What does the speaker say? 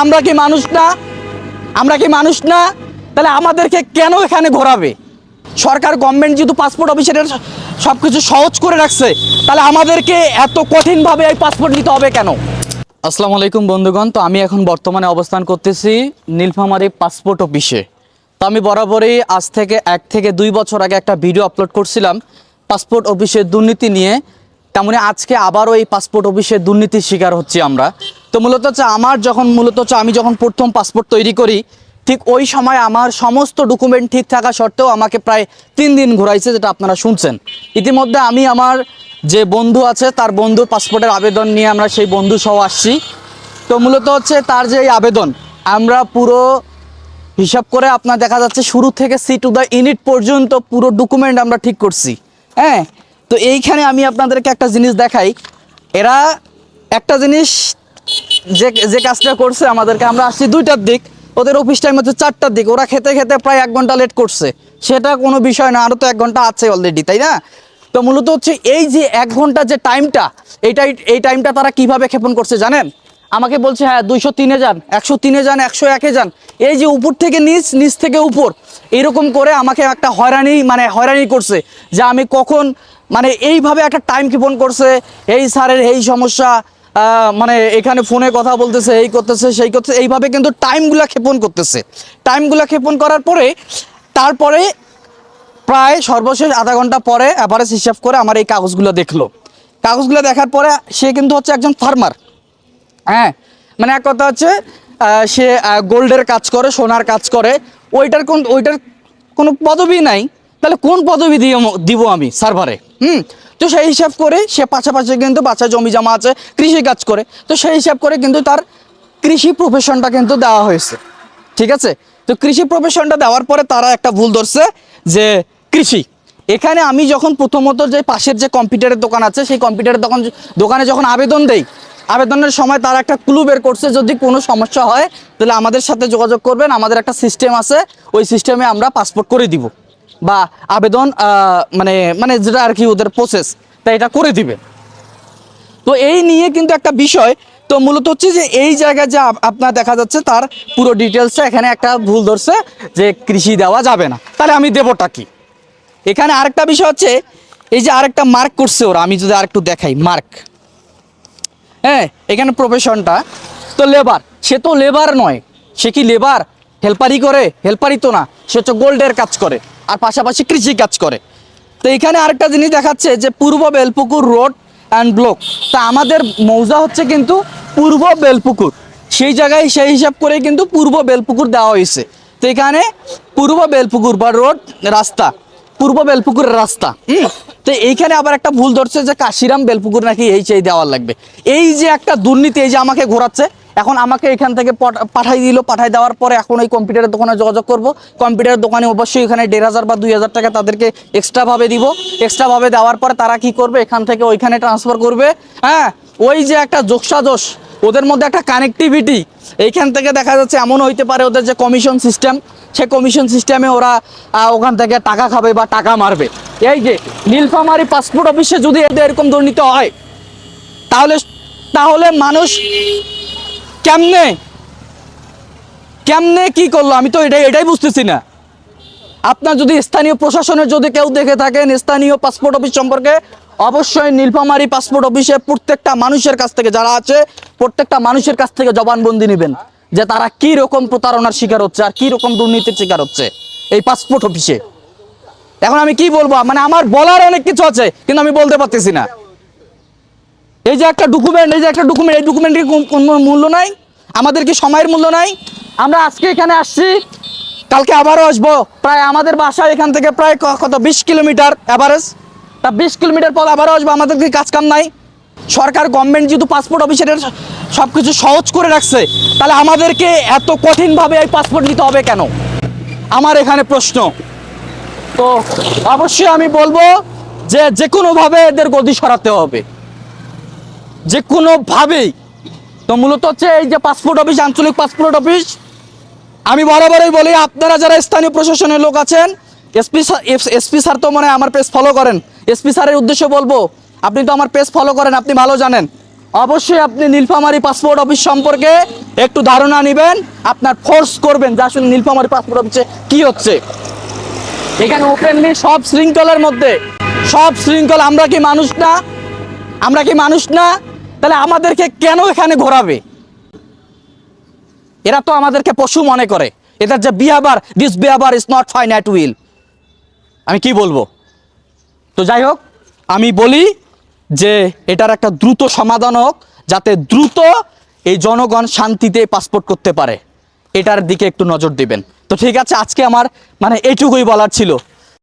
আমরা কি মানুষ না? আমরা কি মানুষ না? তাহলে আমাদেরকে কেন এখানে ঘোরাবে? সরকার গভর্নমেন্ট যেহেতু পাসপোর্ট অফিসের সব কিছু সহজ করে রাখছে, তাহলে আমাদেরকে এত কঠিনভাবে এই পাসপোর্ট নিতে হবে কেন? আসসালামু আলাইকুম বন্ধুগণ। তো আমি এখন বর্তমানে অবস্থান করতেছি নীলফামারী পাসপোর্ট অফিসে। তো আমি বরাবরই আজ থেকে 1 থেকে 2 বছর আগে একটা ভিডিও আপলোড করছিলাম পাসপোর্ট অফিসের দুর্নীতি নিয়ে। তেমনি আজকে আবারও এই পাসপোর্ট অফিসের দুর্নীতির শিকার হচ্ছি আমরা। তো মূলত হচ্ছে আমি যখন প্রথম পাসপোর্ট তৈরি করি, ঠিক ওই সময় আমার সমস্ত ডকুমেন্ট ঠিক থাকা সত্ত্বেও আমাকে প্রায় 3 দিন ঘোরাইছে, যেটা আপনারা শুনছেন। ইতিমধ্যে আমি আমার যে বন্ধু আছে তার বন্ধুর পাসপোর্টের আবেদন নিয়ে আমরা সেই বন্ধু সহ আসছি। তো মূলত হচ্ছে তার যে এই আবেদন, আমরা পুরো হিসাব করে আপনার দেখা যাচ্ছে শুরু থেকে সি টু দ্য ইউনিট পর্যন্ত পুরো ডকুমেন্ট আমরা ঠিক করছি। হ্যাঁ, তো এইখানে আমি আপনাদেরকে একটা জিনিস দেখাই। এরা একটা জিনিস যে কাজটা করছে আমাদেরকে, আমরা আসছি 2টার দিক, ওদের অফিস টাইম হচ্ছে 4টার দিক। ওরা খেতে খেতে প্রায় 1 ঘন্টা লেট করছে। সেটা কোনো বিষয় না, আরও তো 1 ঘন্টা আছে অলরেডি, তাই না? তো মূলত হচ্ছে এই যে 1 ঘন্টা যে টাইমটা, এই টাইমটা তারা কিভাবে ক্ষেপণ করছে জানেন? আমাকে বলছে হ্যাঁ 203-এ যান, 103-এ যান, 101-এ যান। এই যে উপর থেকে নিচ, নিচ থেকে উপর, এরকম করে আমাকে একটা হয়রানি করছে যে আমি কখন এইভাবে একটা টাইম ক্ষেপণ করছে। এই স্যারের এই সমস্যা, এখানে ফোনে কথা বলতেছে, এই করতেছে সেই করতেছে, এইভাবে কিন্তু টাইমগুলো ক্ষেপণ করতেছে। টাইমগুলো ক্ষেপণ করার পরে তারপরে প্রায় সর্বশেষ আধা ঘন্টা পরে অ্যাভারেজ হিসাব করে আমার এই কাগজগুলো দেখলো। কাগজগুলো দেখার পরে সে কিন্তু হচ্ছে একজন ফার্মার। হ্যাঁ, এক কথা হচ্ছে সে গোল্ডের কাজ করে, সোনার কাজ করে। ওইটার কোনো পদবি নাই, তাহলে কোন পদবি দিব আমি সার্ভারে? তো সেই হিসাব করে সে পাশাপাশি কিন্তু বাচ্চা জমি জমা আছে, কৃষি কাজ করে। তো সেই হিসাব করে কিন্তু তার কৃষি প্রফেশনটা কিন্তু দেওয়া হয়েছে। ঠিক আছে? তো কৃষি প্রফেশনটা দেওয়ার পরে তারা একটা ভুল ধরছে যে কৃষি। এখানে আমি যখন প্রথমত যে পাশের যে কম্পিউটারের দোকান আছে, সেই কম্পিউটারের দোকানে যখন আবেদন দেই, আবেদনের সময় তারা একটা ক্লু বের করছে, যদি কোনো সমস্যা হয় তাহলে আমাদের সাথে যোগাযোগ করবেন, আমাদের একটা সিস্টেম আছে, ওই সিস্টেমে আমরা পাসপোর্ট করে দিব, বা আবেদন যেটা আর কি ওদের প্রসেস, তাই এটা করে দিবে। তো এই নিয়ে কিন্তু একটা বিষয়। তো মূলত হচ্ছে যে এই জায়গায় যে আপনার দেখা যাচ্ছে তার পুরো ডিটেলসটা এখানে একটা ভুল ধরছে যে কৃষি দেওয়া যাবে না। তাহলে আমি দেবটা কি? এখানে আরেকটা বিষয় হচ্ছে, এই যে আরেকটা মার্ক করছে ওরা, আমি যদি আরেকটু দেখাই মার্ক। হ্যাঁ, এখানে প্রফেশনটা তো লেবার, সে তো লেবার নয়। সে কি লেবার? হেল্পারই করে? হেল্পারই তো না, সে হচ্ছে গোল্ডের কাজ করে আর পাশাপাশি কৃষি কাজ করে। তো এখানে আরেকটা জিনিস দেখাচ্ছে যে পূর্ব বেলপুকুর রোড অ্যান্ড ব্লক। তা আমাদের মৌজা হচ্ছে কিন্তু পূর্ব বেলপুকুর, সেই জায়গায় সেই হিসাব করে কিন্তু পূর্ব বেলপুকুর দেওয়া হয়েছে। তো এখানে পূর্ব বেলপুকুর বা রোড রাস্তা, পূর্ব বেলপুকুরের রাস্তা। তো এইখানে আবার একটা ভুল ধরছে যে কাশিরাম বেলপুকুর নাকি এই দেওয়ার লাগবে। এই যে একটা দুর্নীতি, এই যে আমাকে ঘোরাচ্ছে। এখন আমাকে এখান থেকে পাঠাই দেওয়ার পরে এখন ওই কম্পিউটারের দোকানে যোগাযোগ করব। কম্পিউটারের দোকানে অবশ্যই এখানে 1,500 বা 2,000 টাকা তাদেরকে এক্সট্রাভাবে দিব। এক্সট্রাভাবে দেওয়ার পরে তারা কি করবে, এখান থেকে ওইখানে ট্রান্সফার করবে। হ্যাঁ, ওই যে একটা যোগসাজশ, ওদের মধ্যে একটা কানেক্টিভিটি। এইখান থেকে দেখা যাচ্ছে এমন হইতে পারে ওদের যে কমিশন সিস্টেম, সে কমিশন সিস্টেমে ওরা ওখান থেকে টাকা খাবে বা টাকা মারবে। এই যে নীলফামারী পাসপোর্ট অফিসে যদি এরকম দুর্নীতি হয়, তাহলে মানুষ কেমনে কি করলো? আমি তো এটাই বুঝতেছি না। আপনার যদি স্থানীয় প্রশাসনের যদি কেউ দেখে থাকেন স্থানীয় পাসপোর্ট অফিস সম্পর্কে, অবশ্যই নীলফামারী পাসপোর্ট অফিসে প্রত্যেকটা মানুষের কাছ থেকে, যারা আছে প্রত্যেকটা মানুষের কাছ থেকে জবানবন্দি নেবেন যে তারা কি রকম প্রতারণার শিকার হচ্ছে আর কি রকম দুর্নীতির শিকার হচ্ছে এই পাসপোর্ট অফিসে। এখন আমি কি বলবো, আমার বলার অনেক কিছু আছে, কিন্তু আমি বলতে পারতেছি না। এই যে একটা ডকুমেন্ট, এই ডকুমেন্টের কোনো মূল্য নাই? আমাদের কি সময়ের মূল্য নাই? আমরা আজকে এখানে আসছি, কালকে আবারও আসবো। প্রায় আমাদের বাসা এখান থেকে প্রায় 20 কিলোমিটার অ্যাভারেজ। তা 20 কিলোমিটার পর আবারও আসবো। আমাদের কি কাজ কাম নাই? সরকার গভর্নমেন্ট যেহেতু পাসপোর্ট অফিসের সব কিছু সহজ করে রাখছে, তাহলে আমাদেরকে এত কঠিনভাবে এই পাসপোর্ট নিতে হবে কেন? আমার এখানে প্রশ্ন। তো অবশ্যই আমি বলবো যে কোনোভাবে এদের গদি সরাতে হবে, যে কোনোভাবেই। তো মূলত হচ্ছে এই যে পাসপোর্ট অফিস, আঞ্চলিক পাসপোর্ট অফিস, আমি বরাবরই বলি আপনারা যারা স্থানীয় প্রশাসনের লোক আছেন, এসপি স্যার তো মনে হয় আমার পেজ ফলো করেন। এসপি স্যারের উদ্দেশ্যে বলবো, আপনি তো আমার পেজ ফলো করেন, আপনি ভালো জানেন অবশ্যই আপনি নীলফামারী পাসপোর্ট অফিস সম্পর্কে একটু ধারণা নেবেন, আপনার ফোর্স করবেন যে আসলে নীলফামারী পাসপোর্ট অফিসে কি হচ্ছে। এখানে ওপেনলি সব শৃঙ্খলার মধ্যে সব শৃঙ্খল। আমরা কি মানুষ না? আমরা কি মানুষ না? তাহলে আমাদেরকে কেন এখানে ঘোরাবে? এরা তো আমাদেরকে পশু মনে করে। এদের যে behaviour, this behaviour is not fine at will. আমি কি বলবো? তো যাই হোক, আমি বলি যে এটার একটা দ্রুত সমাধান হোক, যাতে দ্রুত এই জনগণ শান্তিতে পাসপোর্ট করতে পারে। এটার দিকে একটু নজর দিবেন। তো ঠিক আছে, আজকে আমার এইটুকুই বলার ছিল।